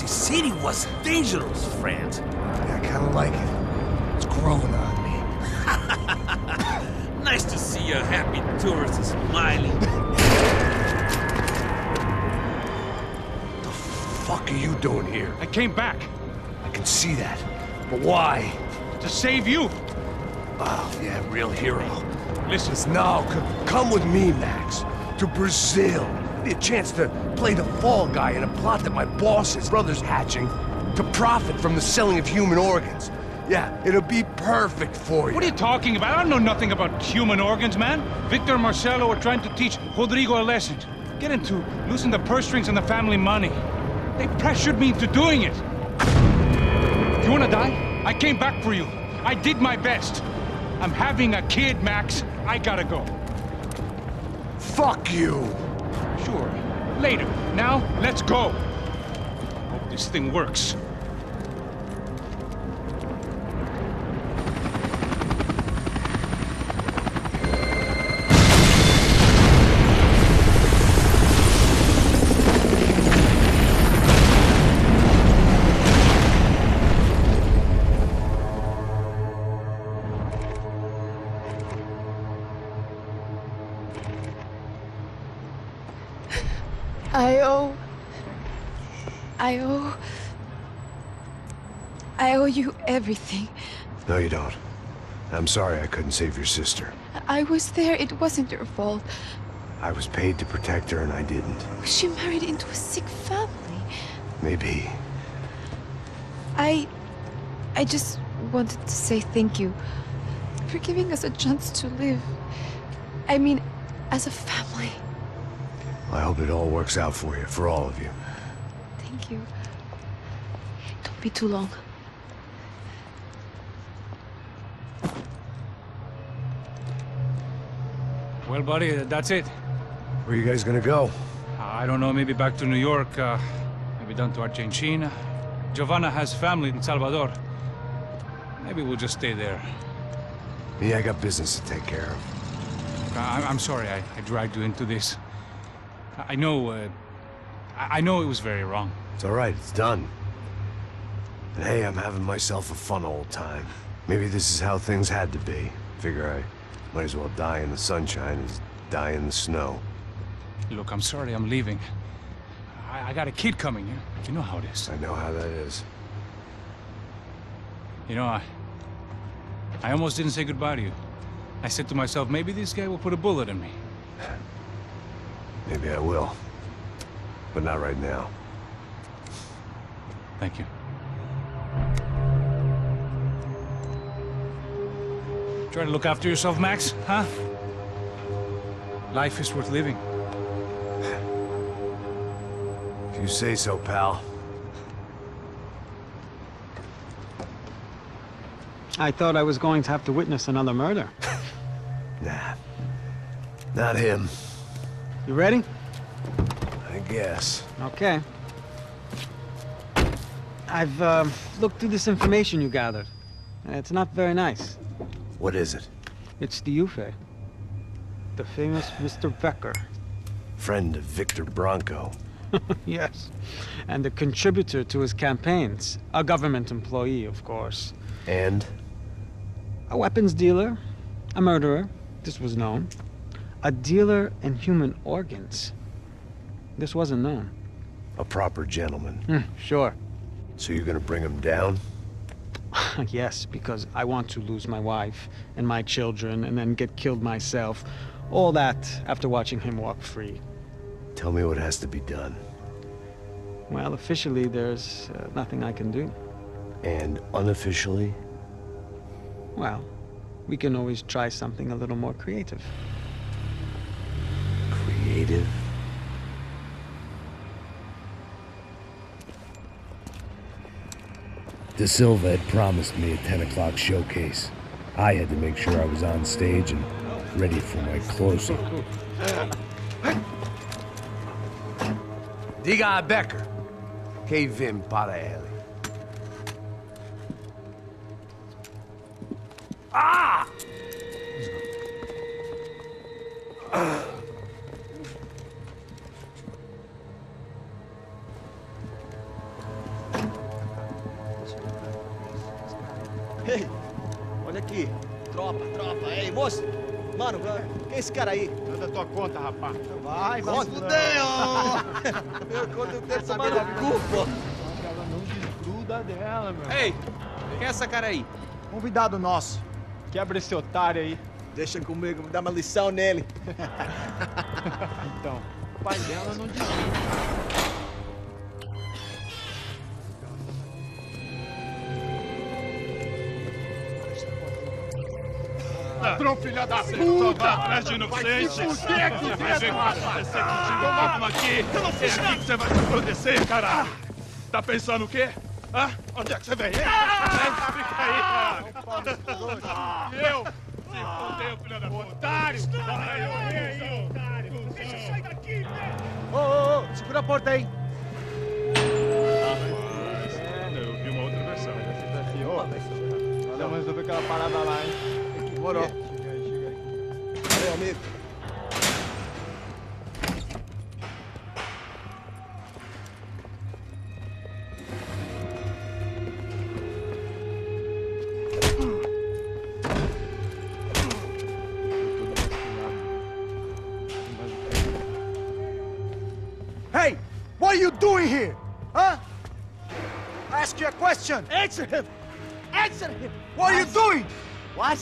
city was dangerous, friend. Yeah, I kinda like it. It's growing on me. Nice to see a happy tourist smiling. The fuck are you doing here? I came back I can see that. But why? to save you. Oh, yeah, real hero. Listen, No, come with me, Max. To Brazil. Be a chance to play the fall guy in a plot that my boss's brother's hatching to profit from the selling of human organs. Yeah, it'll be perfect for you. what are you talking about? I don't know nothing about human organs, man. Victor and Marcelo are trying to teach Rodrigo a lesson. Get into losing the purse strings and the family money. They pressured me into doing it. You wanna die? I came back for you. I did my best. I'm having a kid, Max. I gotta go. Fuck you! Sure. Later. Now, let's go. Hope this thing works. I owe you everything. No, you don't. I'm sorry I couldn't save your sister. I was there. It wasn't your fault. I was paid to protect her and I didn't. She married into a sick family. Maybe. I just wanted to say thank you for giving us a chance to live. I mean, as a family. I hope it all works out for you, for all of you. Thank you. Don't be too long. Well, buddy, that's it. Where are you guys gonna go? I don't know, maybe back to New York, maybe down to Argentina. Giovanna has family in Salvador. Maybe we'll just stay there. Yeah, I got business to take care of. I'm sorry I dragged you into this. I know it was very wrong. It's all right, it's done. And hey, I'm having myself a fun old time. Maybe this is how things had to be. Figure I might as well die in the sunshine as die in the snow. Look, I'm sorry I'm leaving. I got a kid coming here. You know how it is. I know how that is. You know, I almost didn't say goodbye to you. I said to myself, maybe this guy will put a bullet in me. Maybe I will. But not right now. Thank you. Try to look after yourself, Max, huh? Life is worth living. If you say so, pal. I thought I was going to have to witness another murder. Nah. Not him. You ready? I guess. Okay. I've looked through this information you gathered. And it's not very nice. What is it? It's the Ufe. The famous Mr. Becker. Friend of Victor Bronco. Yes. And a contributor to his campaigns. A government employee, of course. And? A weapons dealer. A murderer. This was known. A dealer in human organs. This wasn't known. A proper gentleman. Sure. So you're gonna bring him down? Yes, because I want to lose my wife and my children and then get killed myself. All that after watching him walk free. Tell me what has to be done. Well, officially, there's nothing I can do. And unofficially? Well, we can always try something a little more creative. Creative? De Silva had promised me a 10 o'clock showcase. I had to make sure I was on stage and ready for my close-up. Diga a Becker. Que vim para ele. Ah! Ei, olha aqui. Tropa. Ei, moço. Mano, quem é esse cara aí? Manda tua conta, rapaz. Vai fudeu! Meu, quanto eu quero saber da culpa. Ela não desgruda dela, meu. Ei, quem é essa cara aí? Convidado nosso. Quebra esse otário aí. Deixa comigo, me dá uma lição nele. Então, o pai dela não desgruda. Ladrão, filha da puta! Vai atrás de inocente! Vai aqui dentro, rapaz! Você continua aqui! Eu não fiz nada! O que você vai te acontecer, caralho? Tá pensando o quê? Hã? Onde é que você vem? Fica aí, cara! Eu? Se fodeu, filha da puta! Otário! Aí, otário! Deixa eu sair daqui, velho! Ô, segura a porta aí. Eu vi uma outra versão. Vamos resolver aquela parada lá, hein? Demorou. Chega aí. Meu amigo. Hey, what are you doing here? Huh? I ask you a question. Answer him! Answer him! What are you doing? What?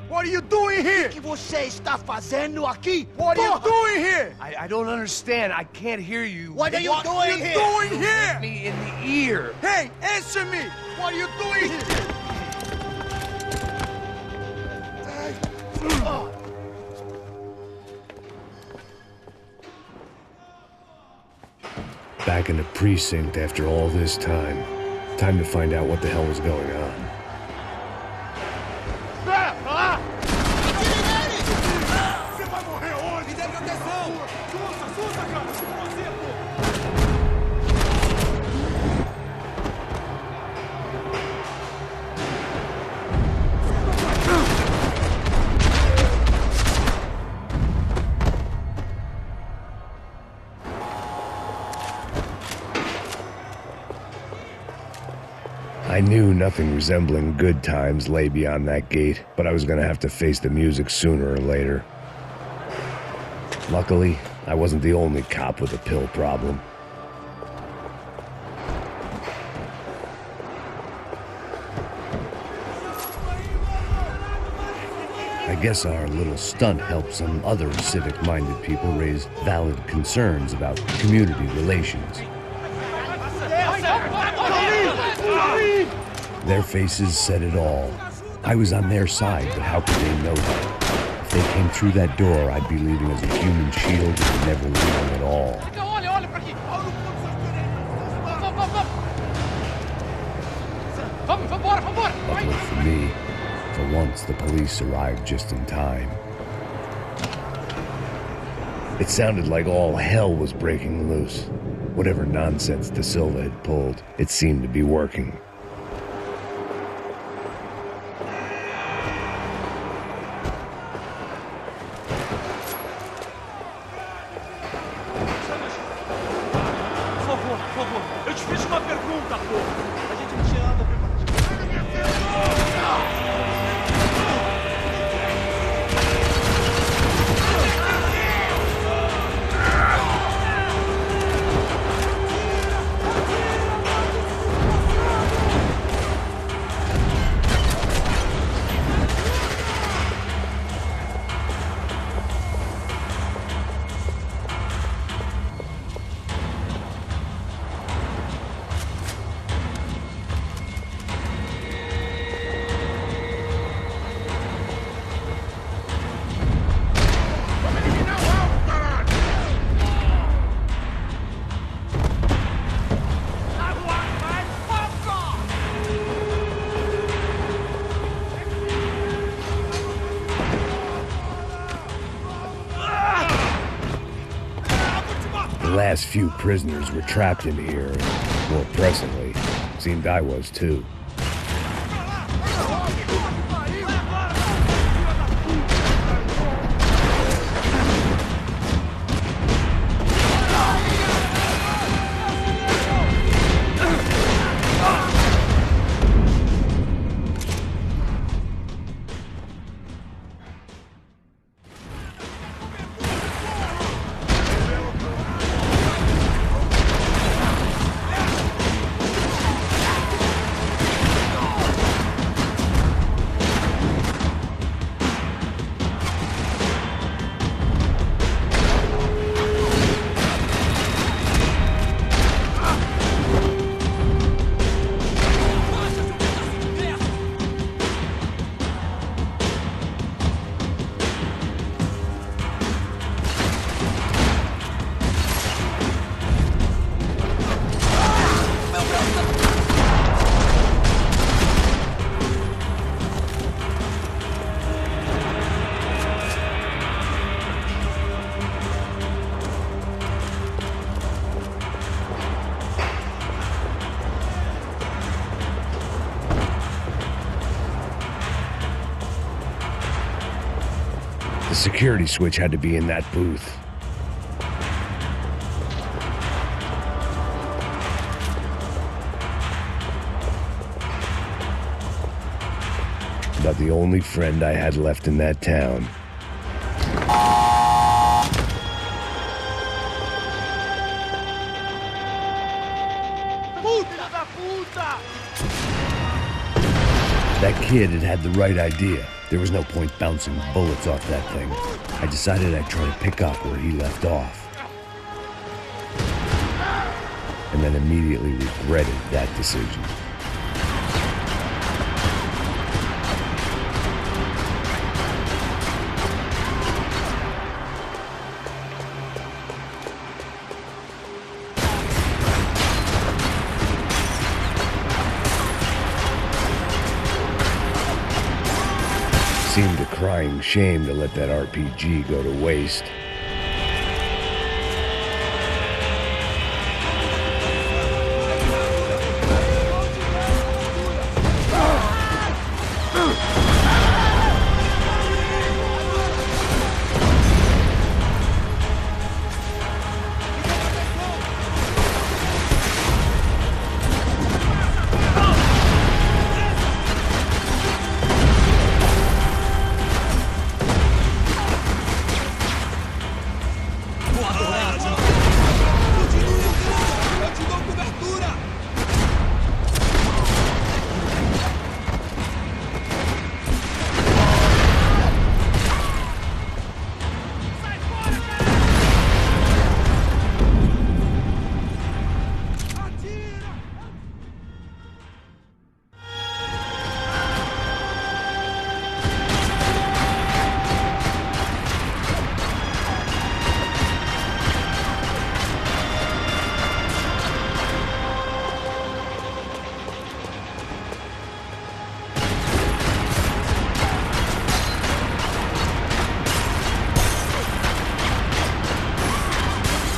What are you doing here? O que você está fazendo aqui? What are you Porra! doing here? I don't understand. I can't hear you. What are you doing here? Doing Hit here? me in the ear. Hey, answer me. What are you doing here? Back in the precinct after all this time. Time to find out what the hell was going on. Você vai morrer hoje. Me dê proteção. Sussa, cara. Você, pô. I knew nothing resembling good times lay beyond that gate, but I was gonna have to face the music sooner or later. Luckily, I wasn't the only cop with a pill problem. I guess our little stunt helped some other civic-minded people raise valid concerns about community relations. Their faces said it all. I was on their side, but how could they know that? If they came through that door, I'd be leaving as a human shield and never leaving at all. Olha pra aqui! Vambora! Luckily for me, for once the police arrived just in time. It sounded like all hell was breaking loose. Whatever nonsense De Silva had pulled, it seemed to be working. Por favor. Eu te fiz uma pergunta, pô. A gente não tinha nada a ver last few prisoners were trapped in here, and more pressingly, seemed I was too. The security switch had to be in that booth. About the only friend I had left in that town. That kid had the right idea. There was no point bouncing bullets off that thing. I decided I'd try to pick up where he left off. And then immediately regretted that decision. Seemed a crying shame to let that RPG go to waste.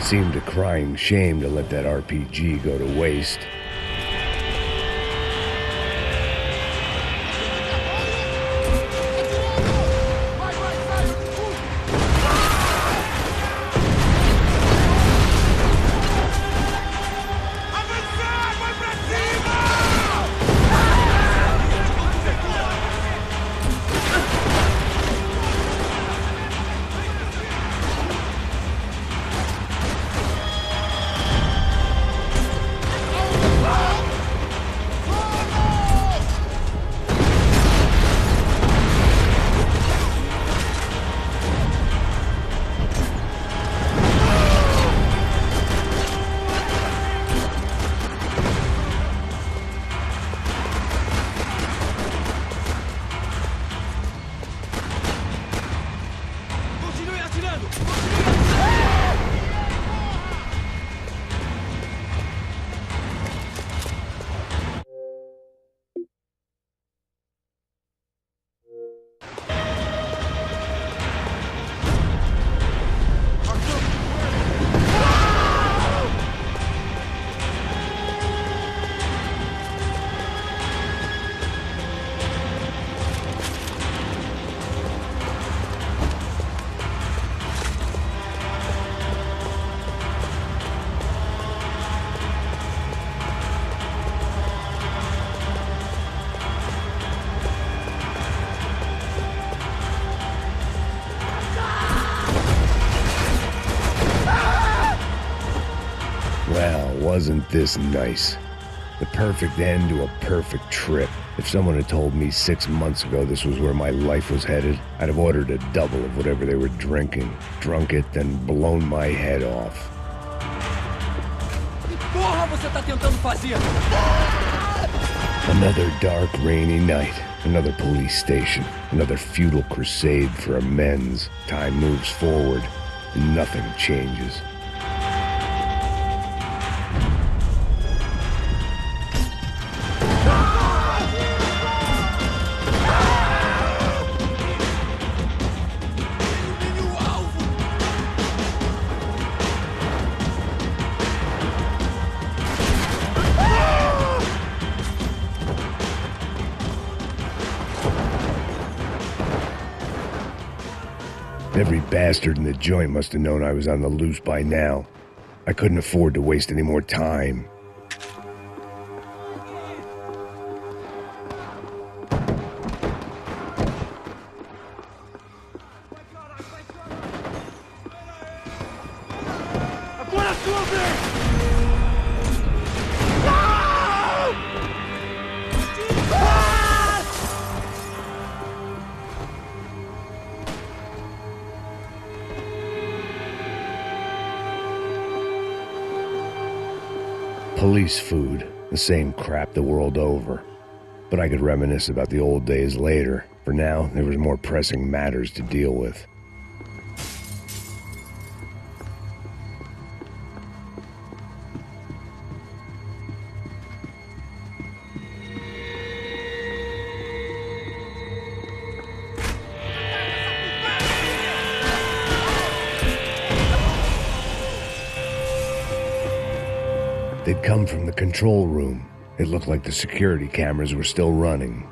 Seemed a crying shame to let that RPG go to waste. wasn't this nice. The perfect end to a perfect trip. If someone had told me 6 months ago this was where my life was headed, I'd have ordered a double of whatever they were drinking, drunk it, then blown my head off. Que porra você tá tentando fazer? Another dark, rainy night. Another police station. Another futile crusade for amends. Time moves forward, and nothing changes. Every bastard in the joint must have known I was on the loose by now. I couldn't afford to waste any more time. Agora a sua vez! Police food, the same crap the world over. But I could reminisce about the old days later. For now, there was more pressing matters to deal with. They'd come from the control room. It looked like the security cameras were still running.